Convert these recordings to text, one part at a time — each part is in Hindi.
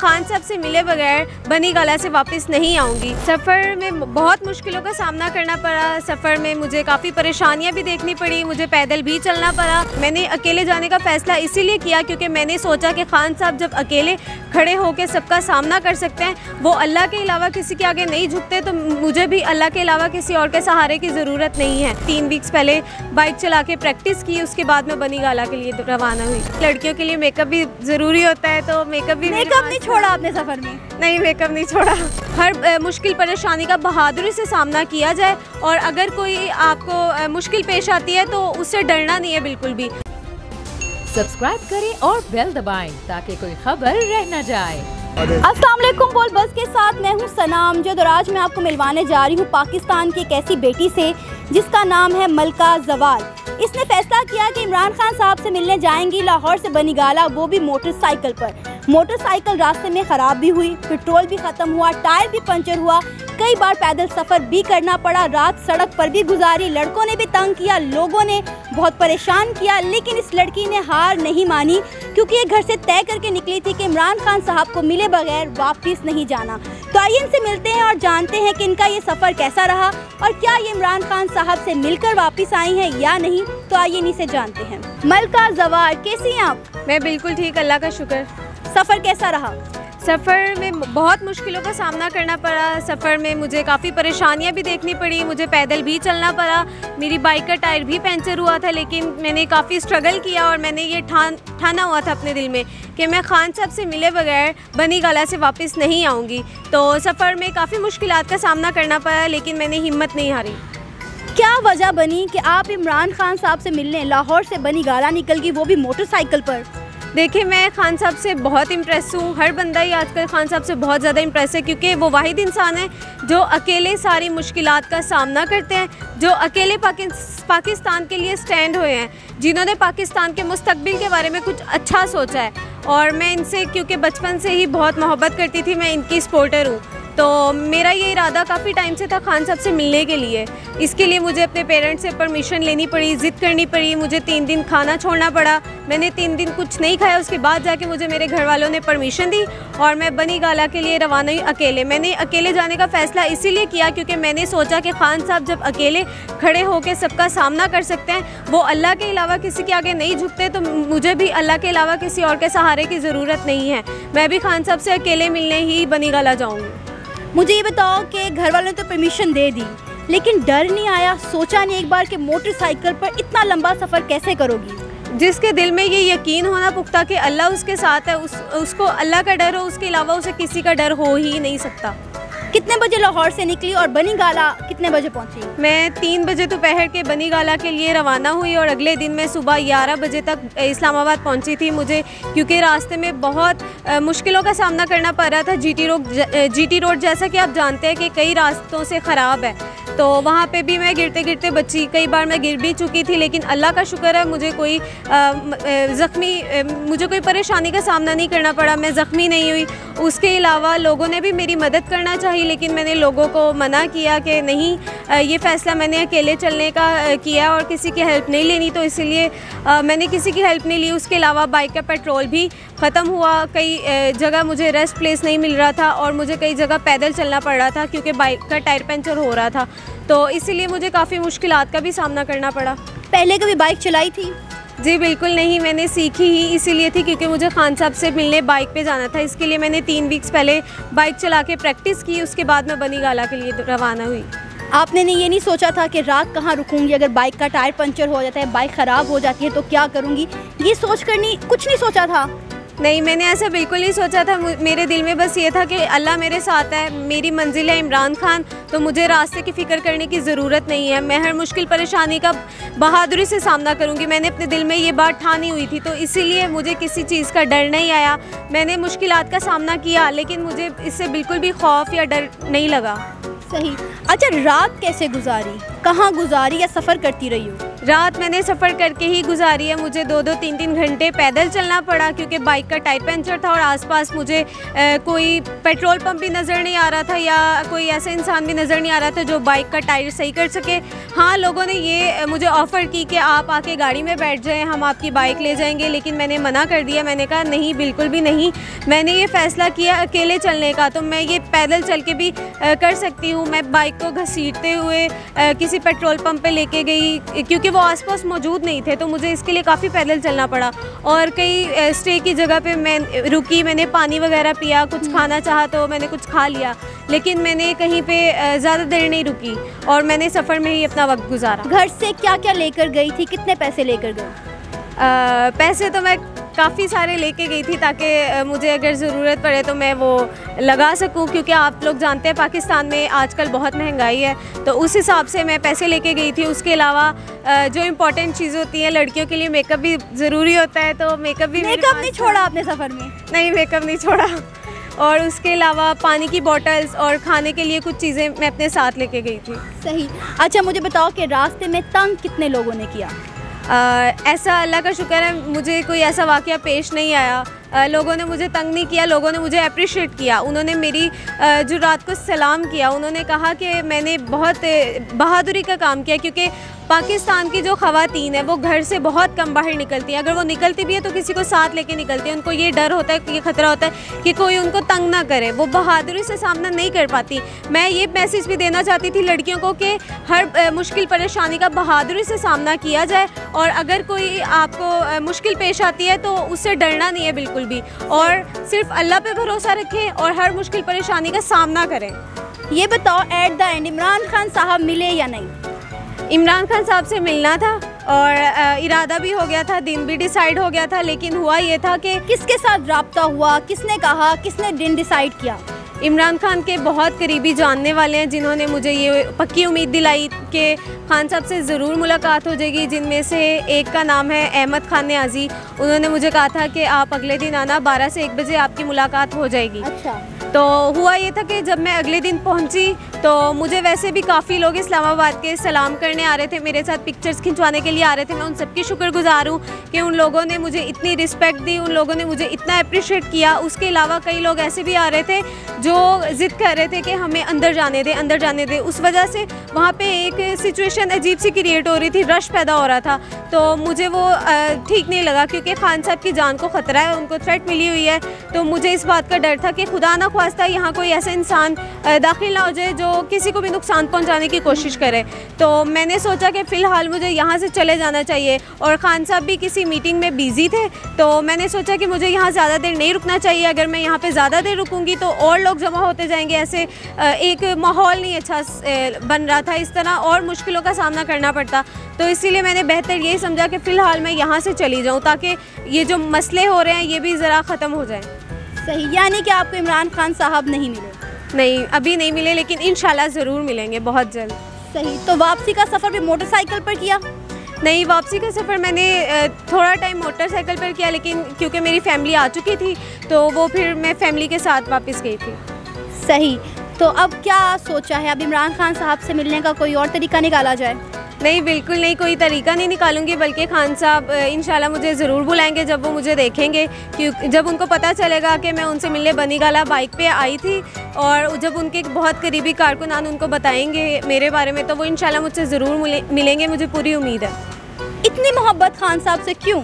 खान साहब से मिले बगैर बनी गाला से वापस नहीं आऊँगी। सफ़र में बहुत मुश्किलों का सामना करना पड़ा। सफ़र में मुझे काफ़ी परेशानियाँ भी देखनी पड़ी, मुझे पैदल भी चलना पड़ा। मैंने अकेले जाने का फ़ैसला इसीलिए किया क्योंकि मैंने सोचा कि खान साहब जब अकेले खड़े होकर सबका सामना कर सकते हैं, वो अल्लाह के अलावा किसी के आगे नहीं झुकते, तो मुझे भी अल्लाह के अलावा किसी और के सहारे की ज़रूरत नहीं है। 3 वीक्स पहले बाइक चला के प्रैक्टिस की, उसके बाद मैं बनी गाला के लिए रवाना हुई। लड़कियों के लिए मेकअप भी ज़रूरी होता है, तो मेकअप नहीं छोड़ा आपने सफ़र में? नहीं, मेकअप नहीं छोड़ा। हर मुश्किल परेशानी का बहादुरी से सामना किया जाए, और अगर कोई आपको मुश्किल पेश आती है तो उससे डरना नहीं है बिल्कुल भी। सब्सक्राइब करें और बेल दबाएं ताकि कोई खबर रह न जाए। अस्सलाम वालेकुम, बोल बस के साथ मैं हूं सना अमजद और आज मैं आपको मिलवाने जा रही हूं पाकिस्तान की एक ऐसी बेटी से जिसका नाम है मलका जवाल। इसने फैसला किया कि इमरान खान साहब से मिलने जाएंगी लाहौर से बनी गाला, वो भी मोटरसाइकिल पर। मोटरसाइकिल रास्ते में ख़राब भी हुई, पेट्रोल भी ख़त्म हुआ, टायर भी पंचर हुआ, कई बार पैदल सफ़र भी करना पड़ा, रात सड़क पर भी गुजारी। लड़कों ने भी तंग किया, लोगों ने बहुत परेशान किया, लेकिन इस लड़की ने हार नहीं मानी क्योंकि ये घर से तय करके निकली थी कि इमरान खान साहब को मिले बगैर वापस नहीं जाना। तो आइए इनसे मिलते हैं और जानते हैं कि इनका ये सफ़र कैसा रहा और क्या ये इमरान खान साहब से मिलकर वापस आई हैं या नहीं। तो आइए इन्हीं से जानते हैं। मलका जवाल, कैसी हैं आप? मैं बिल्कुल ठीक, अल्लाह का शुक्र। सफ़र कैसा रहा? सफ़र में बहुत मुश्किलों का सामना करना पड़ा। सफ़र में मुझे काफ़ी परेशानियाँ भी देखनी पड़ी, मुझे पैदल भी चलना पड़ा, मेरी बाइक का टायर भी पंचर हुआ था, लेकिन मैंने काफ़ी स्ट्रगल किया और मैंने ये ठाना हुआ था अपने दिल में कि मैं खान साहब से मिले बगैर बनी गाला से वापस नहीं आऊँगी। तो सफ़र में काफ़ी मुश्किलात का सामना करना पड़ा, लेकिन मैंने हिम्मत नहीं हारी। क्या वजह बनी कि आप इमरान खान साहब से मिलने लाहौर से बनी गाला निकल गई, वो भी मोटरसाइकिल पर? देखिए, मैं खान साहब से बहुत इम्प्रेस हूँ। हर बंदा ही आजकल खान साहब से बहुत ज़्यादा इम्प्रेस है क्योंकि वो वाहिद इंसान है जो अकेले सारी मुश्किलात का सामना करते हैं, जो अकेले पाकिस्तान के लिए स्टैंड हुए हैं, जिन्होंने पाकिस्तान के मुस्तकबिल के बारे में कुछ अच्छा सोचा है। और मैं इनसे क्योंकि बचपन से ही बहुत मोहब्बत करती थी, मैं इनकी सपोर्टर हूँ, तो मेरा ये इरादा काफ़ी टाइम से था खान साहब से मिलने के लिए। इसके लिए मुझे अपने पेरेंट्स से परमिशन लेनी पड़ी, ज़िद करनी पड़ी, मुझे 3 दिन खाना छोड़ना पड़ा। मैंने 3 दिन कुछ नहीं खाया, उसके बाद जाके मुझे मेरे घर वालों ने परमिशन दी और मैं बनी गाला के लिए रवाना हुई अकेले। मैंने अकेले जाने का फ़ैसला इसीलिए किया क्योंकि मैंने सोचा कि खान साहब जब अकेले खड़े होकर सबका सामना कर सकते हैं, वो अल्लाह के अलावा किसी के आगे नहीं झुकते, तो मुझे भी अल्लाह के अलावा किसी और के सहारे की ज़रूरत नहीं है। मैं भी खान साहब से अकेले मिलने ही बनी गाला जाऊँगी। मुझे ये बताओ कि घर वालों ने तो परमिशन दे दी, लेकिन डर नहीं आया, सोचा नहीं एक बार कि मोटरसाइकिल पर इतना लंबा सफ़र कैसे करोगी? जिसके दिल में ये यकीन होना पुख्ता कि अल्लाह उसके साथ है, उसको अल्लाह का डर हो, उसके अलावा उसे किसी का डर हो ही नहीं सकता। कितने बजे लाहौर से निकली और बनी गाला कितने बजे पहुंची? मैं 3 बजे दोपहर के बनी गाला के लिए रवाना हुई और अगले दिन मैं सुबह 11 बजे तक इस्लामाबाद पहुंची थी। मुझे क्योंकि रास्ते में बहुत मुश्किलों का सामना करना पड़ रहा था। जीटी रोड जैसा कि आप जानते हैं कि कई रास्तों से ख़राब है, तो वहाँ पे भी मैं गिरते गिरते बची। कई बार मैं गिर भी चुकी थी, लेकिन अल्लाह का शुक्र है मुझे कोई मुझे कोई परेशानी का सामना नहीं करना पड़ा, मैं ज़ख्मी नहीं हुई। उसके अलावा लोगों ने भी मेरी मदद करना चाहिए, लेकिन मैंने लोगों को मना किया कि नहीं, ये फ़ैसला मैंने अकेले चलने का किया और किसी की हेल्प नहीं लेनी, तो इसीलिए मैंने किसी की हेल्प नहीं ली। उसके अलावा बाइक का पेट्रोल भी ख़त्म हुआ, कई जगह मुझे रेस्ट प्लेस नहीं मिल रहा था और मुझे कई जगह पैदल चलना पड़ रहा था क्योंकि बाइक का टायर पंचर हो रहा था, तो इसीलिए मुझे काफ़ी मुश्किलात का भी सामना करना पड़ा। पहले कभी बाइक चलाई थी? जी बिल्कुल नहीं, मैंने सीखी ही इसीलिए थी क्योंकि मुझे खान साहब से मिलने बाइक पे जाना था। इसके लिए मैंने 3 वीक्स पहले बाइक चला के प्रैक्टिस की, उसके बाद मैं बनी गाला के लिए रवाना हुई। आपने ये नहीं सोचा था कि रात कहाँ रुकूंगी, अगर बाइक का टायर पंचर हो जाता है, बाइक ख़राब हो जाती है तो क्या करूँगी, ये सोच कर कुछ नहीं सोचा था? नहीं, मैंने ऐसा बिल्कुल नहीं सोचा था। मेरे दिल में बस ये था कि अल्लाह मेरे साथ है, मेरी मंजिल है इमरान खान, तो मुझे रास्ते की फ़िक्र करने की ज़रूरत नहीं है। मैं हर मुश्किल परेशानी का बहादुरी से सामना करूंगी। मैंने अपने दिल में ये बात ठानी हुई थी, तो इसीलिए मुझे किसी चीज़ का डर नहीं आया। मैंने मुश्किलात का सामना किया, लेकिन मुझे इससे बिल्कुल भी खौफ या डर नहीं लगा। सही। अच्छा, रात कैसे गुजारी, कहाँ गुजारी या सफ़र करती रही हो? रात मैंने सफ़र करके ही गुजारी है। मुझे 2-2, 3-3 घंटे पैदल चलना पड़ा क्योंकि बाइक का टायर पंचर था और आसपास मुझे कोई पेट्रोल पंप भी नज़र नहीं आ रहा था या कोई ऐसा इंसान भी नज़र नहीं आ रहा था जो बाइक का टायर सही कर सके। हाँ, लोगों ने ये मुझे ऑफ़र की कि आप आके गाड़ी में बैठ जाएं, हम आपकी बाइक ले जाएंगे, लेकिन मैंने मना कर दिया। मैंने कहा नहीं, बिल्कुल भी नहीं। मैंने ये फ़ैसला किया अकेले चलने का, तो मैं ये पैदल चल के भी कर सकती हूँ। मैं बाइक को घसीटते हुए किसी पेट्रोल पंप पे लेके गई क्योंकि वो आसपास मौजूद नहीं थे, तो मुझे इसके लिए काफ़ी पैदल चलना पड़ा। और कई स्टे की जगह पे मैं रुकी, मैंने पानी वगैरह पिया, कुछ खाना चाहा तो मैंने कुछ खा लिया, लेकिन मैंने कहीं पे ज़्यादा देर नहीं रुकी और मैंने सफ़र में ही अपना वक्त गुजारा। घर से क्या क्या लेकर गई थी, कितने पैसे लेकर गई? पैसे तो मैं काफ़ी सारे लेके गई थी ताकि मुझे अगर ज़रूरत पड़े तो मैं वो लगा सकूं, क्योंकि आप लोग जानते हैं पाकिस्तान में आजकल बहुत महंगाई है, तो उस हिसाब से मैं पैसे लेके गई थी। उसके अलावा जो इम्पोर्टेंट चीज़ होती है लड़कियों के लिए, मेकअप भी ज़रूरी होता है, तो मेकअप नहीं छोड़ा आपने सफ़र में? नहीं, मेकअप नहीं छोड़ा। और उसके अलावा पानी की बॉटल्स और खाने के लिए कुछ चीज़ें मैं अपने साथ लेके गई थी। सही। अच्छा, मुझे बताओ कि रास्ते में तंग कितने लोगों ने किया? ऐसा अल्लाह का शुक्र है मुझे कोई ऐसा वाक़या पेश नहीं आया। लोगों ने मुझे तंग नहीं किया, लोगों ने मुझे अप्रिशिएट किया। उन्होंने मेरी जुर्रात को सलाम किया। उन्होंने कहा कि मैंने बहुत बहादुरी का काम किया, क्योंकि पाकिस्तान की जो ख़वातीन है वो घर से बहुत कम बाहर निकलती हैं। अगर वो निकलती भी है तो किसी को साथ लेके निकलती है। उनको ये डर होता है, ये ख़तरा होता है कि कोई उनको तंग ना करे। वो बहादुरी से सामना नहीं कर पाती। मैं ये मैसेज भी देना चाहती थी लड़कियों को कि हर मुश्किल परेशानी का बहादुरी से सामना किया जाए, और अगर कोई आपको मुश्किल पेश आती है तो उससे डरना नहीं है बिल्कुल भी, और सिर्फ अल्लाह पे भरोसा रखें और हर मुश्किल परेशानी का सामना करें। ये बताओ, at the end Imran Khan साहब मिले या नहीं? इमरान खान साहब से मिलना था और इरादा भी हो गया था, दिन भी डिसाइड हो गया था, लेकिन हुआ ये था कि किसके साथ रब्ता हुआ, किसने कहा, किसने दिन डिसाइड किया? इमरान खान के बहुत करीबी जानने वाले हैं जिन्होंने मुझे ये पक्की उम्मीद दिलाई कि खान साहब से ज़रूर मुलाकात हो जाएगी, जिनमें से एक का नाम है अहमद खान न्याज़ी। उन्होंने मुझे कहा था कि आप अगले दिन आना, 12 से 1 बजे आपकी मुलाकात हो जाएगी। अच्छा। तो हुआ ये था कि जब मैं अगले दिन पहुंची तो मुझे वैसे भी काफ़ी लोग इस्लामाबाद के सलाम करने आ रहे थे, मेरे साथ पिक्चर्स खिंचवाने के लिए आ रहे थे। मैं उन सबकी शुक्रगुजार हूँ कि उन लोगों ने मुझे इतनी रिस्पेक्ट दी, उन लोगों ने मुझे इतना अप्रिशिएट किया। उसके अलावा कई लोग ऐसे भी आ रहे थे जो ज़िद कर रहे थे कि हमें अंदर जाने दे, अंदर जाने दे। उस वजह से वहाँ पे एक सिचुएशन अजीब सी क्रिएट हो रही थी, रश पैदा हो रहा था, तो मुझे वो ठीक नहीं लगा, क्योंकि खान साहब की जान को ख़तरा है, उनको थ्रेट मिली हुई है। तो मुझे इस बात का डर था कि खुदा ना ख्वास्ता यहाँ कोई ऐसा इंसान दाखिल ना हो जाए जो किसी को भी नुकसान पहुँचाने की कोशिश करे। तो मैंने सोचा कि फ़िलहाल मुझे यहाँ से चले जाना चाहिए, और खान साहब भी किसी मीटिंग में बिज़ी थे, तो मैंने सोचा कि मुझे यहाँ ज़्यादा देर नहीं रुकना चाहिए। अगर मैं यहाँ पे ज़्यादा देर रुकूँगी तो और लोग जमा होते जाएंगे, ऐसे एक माहौल नहीं अच्छा बन रहा था, इस तरह और मुश्किलों का सामना करना पड़ता। तो इसीलिए मैंने बेहतर यही समझा कि फ़िलहाल मैं यहाँ से चली जाऊँ ताकि ये जो मसले हो रहे हैं ये भी ज़रा ख़त्म हो जाए। सही। यानी कि आपको इमरान खान साहब नहीं मिले? नहीं, अभी नहीं मिले, लेकिन इंशाल्लाह ज़रूर मिलेंगे बहुत जल्द। सही। तो वापसी का सफ़र भी मोटरसाइकिल पर किया? नहीं, वापसी का सफ़र मैंने थोड़ा टाइम मोटरसाइकिल पर किया, लेकिन क्योंकि मेरी फैमिली आ चुकी थी तो वो फिर मैं फैमिली के साथ वापस गई थी। सही। तो अब क्या सोचा है, अब इमरान खान साहब से मिलने का कोई और तरीका निकाला जाए? नहीं, बिल्कुल नहीं, कोई तरीका नहीं निकालूंगी, बल्कि खान साहब इंशाल्लाह मुझे ज़रूर बुलाएंगे जब वो मुझे देखेंगे। क्योंकि जब उनको पता चलेगा कि मैं उनसे मिलने बनीगाला बाइक पे आई थी, और जब उनके बहुत करीबी कारकुनान उनको बताएंगे मेरे बारे में, तो वो इंशाल्लाह मुझसे ज़रूर मिलेंगे, मुझे पूरी उम्मीद है। इतनी मोहब्बत खान साहब से क्यों?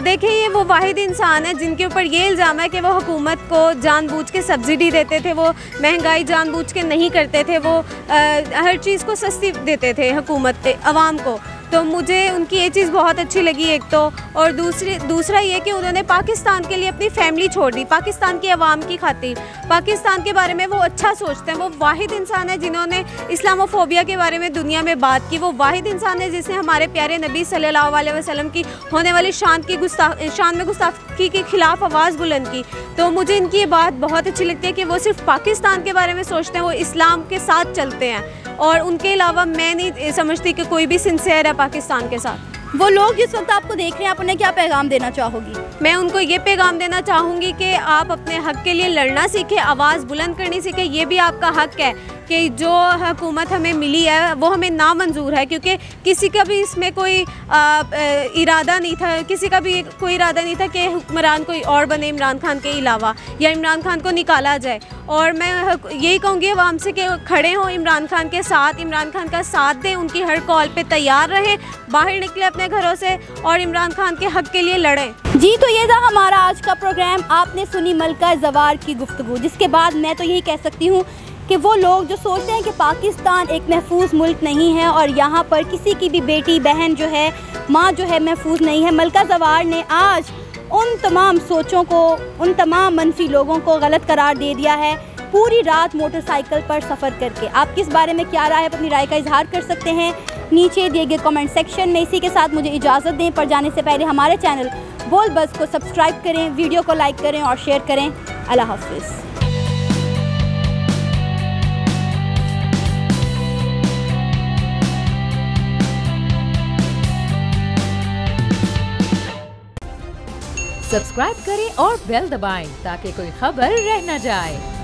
देखिए, ये वो वाहिद इंसान है जिनके ऊपर ये इल्ज़ाम है कि वो हुकूमत को जानबूझ के सब्सिडी देते थे, वो महंगाई जानबूझ के नहीं करते थे, वो हर चीज़ को सस्ती देते थे हुकूमत आवाम को। तो मुझे उनकी ये चीज़ बहुत अच्छी लगी एक तो, और दूसरा ये कि उन्होंने पाकिस्तान के लिए अपनी फैमिली छोड़ दी, पाकिस्तान के अवाम की खातिर। पाकिस्तान के बारे में वो अच्छा सोचते हैं। वो वाहिद इंसान है जिन्होंने इस्लामोफोबिया के बारे में दुनिया में बात की। वो वाहिद इंसान है जिसने हमारे प्यारे नबी सल्लल्लाहु अलैहि वसल्लम की होने वाली शान में गुस्ताखी के ख़िलाफ़ आवाज़ बुलंद की। तो मुझे इनकी ये बात बहुत अच्छी लगती है कि वो सिर्फ पाकिस्तान के बारे में सोचते हैं, वो इस्लाम के साथ चलते हैं, और उनके अलावा मैं नहीं समझती कि कोई भी सिंसियर है पाकिस्तान के साथ। वो लोग जिस वक्त आपको देख रहे हैं, आप उन्हें क्या पैगाम देना चाहोगी? मैं उनको ये पैगाम देना चाहूँगी कि आप अपने हक़ के लिए लड़ना सीखें, आवाज़ बुलंद करनी सीखें। ये भी आपका हक़ है कि जो हुकूमत हमें मिली है वो हमें नामंजूर है, क्योंकि किसी का भी इसमें कोई इरादा नहीं था, किसी का भी कोई इरादा नहीं था कि हुक्मरान कोई और बने इमरान खान के अलावा, या इमरान खान को निकाला जाए। और मैं यही कहूँगी अवाम से कि खड़े हों इमरान खान के साथ, इमरान खान का साथ दें, उनकी हर कॉल पे तैयार रहें, बाहर निकले अपने घरों से और इमरान खान के हक़ के लिए लड़ें। जी, तो ये था हमारा आज का प्रोग्राम। आपने सुनी मलका जवार की गुफ्तगू, जिसके बाद मैं तो यही कह सकती हूँ कि वो लोग जो सोचते हैं कि पाकिस्तान एक महफूज मुल्क नहीं है और यहाँ पर किसी की भी बेटी बहन जो है, माँ जो है, महफूज नहीं है, मलका जवार ने आज उन तमाम सोचों को, उन तमाम मनफी लोगों को गलत करार दे दिया है पूरी रात मोटरसाइकिल पर सफ़र करके। आप किस बारे में क्या राय है, अपनी राय का इजहार कर सकते हैं नीचे दिए गए कमेंट सेक्शन में। इसी के साथ मुझे इजाज़त दें, पर जाने से पहले हमारे चैनल बोल बज़ को सब्सक्राइब करें, वीडियो को लाइक करें और शेयर करें। अल्लाह हाफ़िज़। सब्सक्राइब करें और बेल दबाएं ताकि कोई खबर रह न जाए।